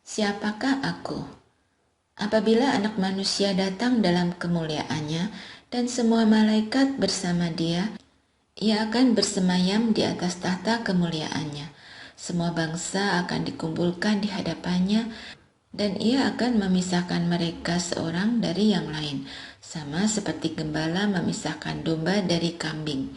Siapakah aku? Apabila Anak Manusia datang dalam kemuliaannya dan semua malaikat bersama dia, ia akan bersemayam di atas tahta kemuliaannya. Semua bangsa akan dikumpulkan di hadapannya, dan ia akan memisahkan mereka seorang dari yang lain, sama seperti gembala memisahkan domba dari kambing.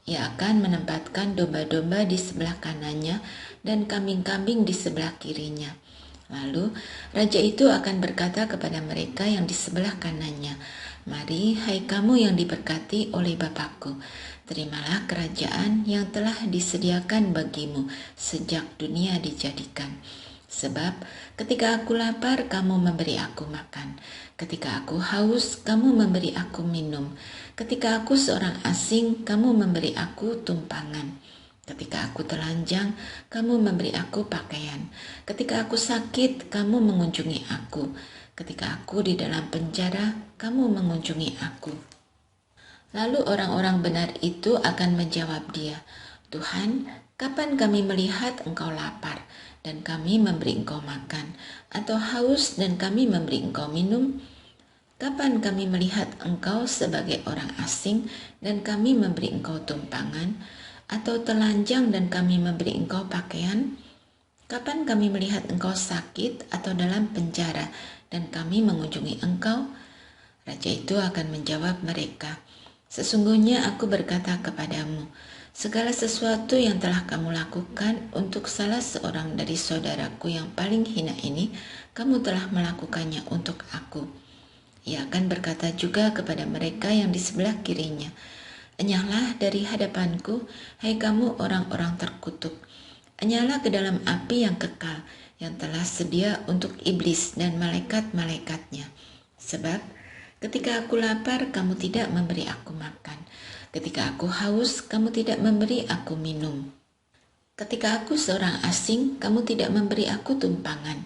Ia akan menempatkan domba-domba di sebelah kanannya dan kambing-kambing di sebelah kirinya. Lalu raja itu akan berkata kepada mereka yang di sebelah kanannya, "Mari, hai kamu yang diberkati oleh Bapakku, terimalah kerajaan yang telah disediakan bagimu sejak dunia dijadikan. Sebab ketika aku lapar, kamu memberi aku makan. Ketika aku haus, kamu memberi aku minum. Ketika aku seorang asing, kamu memberi aku tumpangan. Ketika aku telanjang, kamu memberi aku pakaian. Ketika aku sakit, kamu mengunjungi aku. Ketika aku di dalam penjara, kamu mengunjungi aku." Lalu orang-orang benar itu akan menjawab dia, "Tuhan, kapan kami melihat engkau lapar dan kami memberi engkau makan, atau haus dan kami memberi engkau minum? Kapan kami melihat engkau sebagai orang asing dan kami memberi engkau tumpangan, atau telanjang dan kami memberi engkau pakaian? Kapan kami melihat engkau sakit atau dalam penjara dan kami mengunjungi engkau?" Raja itu akan menjawab mereka, "Sesungguhnya aku berkata kepadamu, segala sesuatu yang telah kamu lakukan untuk salah seorang dari saudaraku yang paling hina ini, kamu telah melakukannya untuk aku." Ia akan berkata juga kepada mereka yang di sebelah kirinya, "Enyahlah dari hadapanku, hai kamu orang-orang terkutuk. Enyahlah ke dalam api yang kekal, yang telah sedia untuk iblis dan malaikat-malaikatnya. Sebab ketika aku lapar, kamu tidak memberi aku makan. Ketika aku haus, kamu tidak memberi aku minum. Ketika aku seorang asing, kamu tidak memberi aku tumpangan.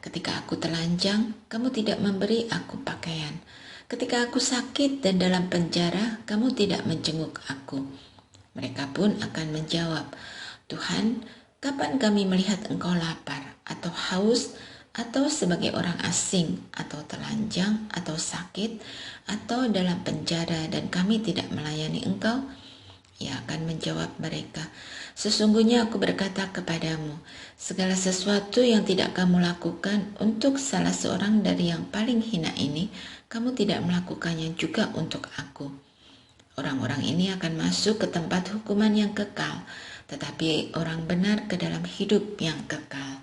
Ketika aku telanjang, kamu tidak memberi aku pakaian. Ketika aku sakit dan dalam penjara, kamu tidak menjenguk aku." Mereka pun akan menjawab, "Tuhan, kapan kami melihat engkau lapar atau haus, atau sebagai orang asing, atau telanjang, atau sakit, atau dalam penjara dan kami tidak melayani engkau?" Ia akan menjawab mereka, "Sesungguhnya aku berkata kepadamu, segala sesuatu yang tidak kamu lakukan untuk salah seorang dari yang paling hina ini, kamu tidak melakukannya juga untuk aku." Orang-orang ini akan masuk ke tempat hukuman yang kekal, tetapi orang benar ke dalam hidup yang kekal.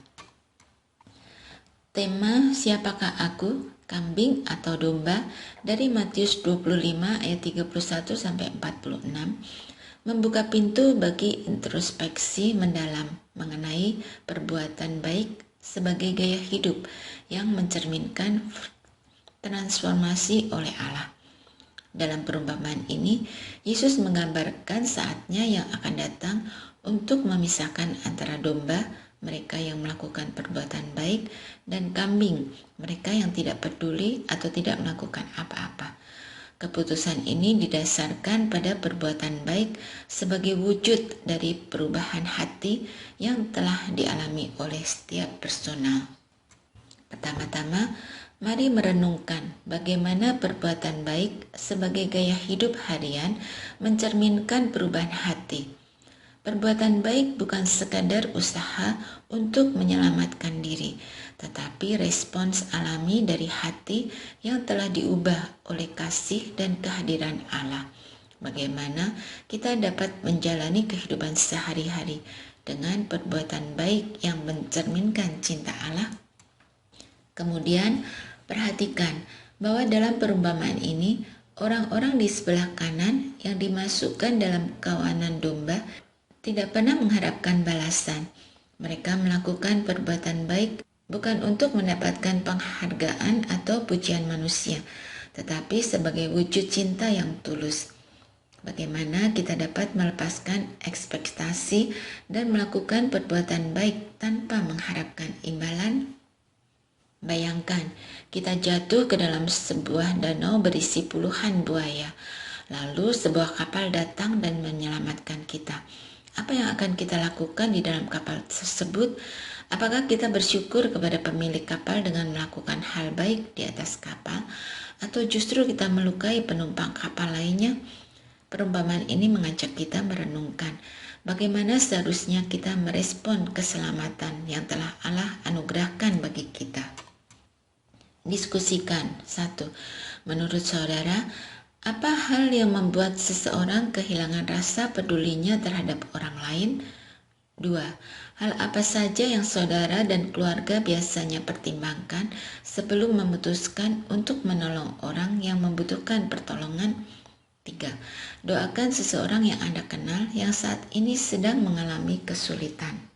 Tema "Siapakah aku? Kambing atau domba?" dari Matius 25 ayat 31-46 membuka pintu bagi introspeksi mendalam mengenai perbuatan baik sebagai gaya hidup yang mencerminkan transformasi oleh Allah. Dalam perumpamaan ini, Yesus menggambarkan saatnya yang akan datang untuk memisahkan antara domba, mereka yang melakukan perbuatan baik, dan kambing, mereka yang tidak peduli atau tidak melakukan apa-apa. Keputusan ini didasarkan pada perbuatan baik sebagai wujud dari perubahan hati yang telah dialami oleh setiap personal. Pertama-tama, mari merenungkan bagaimana perbuatan baik sebagai gaya hidup harian mencerminkan perubahan hati. Perbuatan baik bukan sekadar usaha untuk menyelamatkan diri, tetapi respons alami dari hati yang telah diubah oleh kasih dan kehadiran Allah. Bagaimana kita dapat menjalani kehidupan sehari-hari dengan perbuatan baik yang mencerminkan cinta Allah? Kemudian, perhatikan bahwa dalam perumpamaan ini, orang-orang di sebelah kanan yang dimasukkan dalam kawanan domba tidak pernah mengharapkan balasan. Mereka melakukan perbuatan baik bukan untuk mendapatkan penghargaan atau pujian manusia, tetapi sebagai wujud cinta yang tulus. Bagaimana kita dapat melepaskan ekspektasi dan melakukan perbuatan baik tanpa mengharapkan imbalan? Bayangkan, kita jatuh ke dalam sebuah danau berisi puluhan buaya. Lalu sebuah kapal datang dan menyelamatkan kita. Apa yang akan kita lakukan di dalam kapal tersebut? Apakah kita bersyukur kepada pemilik kapal dengan melakukan hal baik di atas kapal, atau justru kita melukai penumpang kapal lainnya? Perumpamaan ini mengajak kita merenungkan bagaimana seharusnya kita merespon keselamatan yang telah Allah anugerahkan bagi kita. Diskusikan. 1. Menurut saudara, apa hal yang membuat seseorang kehilangan rasa pedulinya terhadap orang lain? 2. Hal apa saja yang saudara dan keluarga biasanya pertimbangkan sebelum memutuskan untuk menolong orang yang membutuhkan pertolongan? 3. Doakan seseorang yang Anda kenal yang saat ini sedang mengalami kesulitan.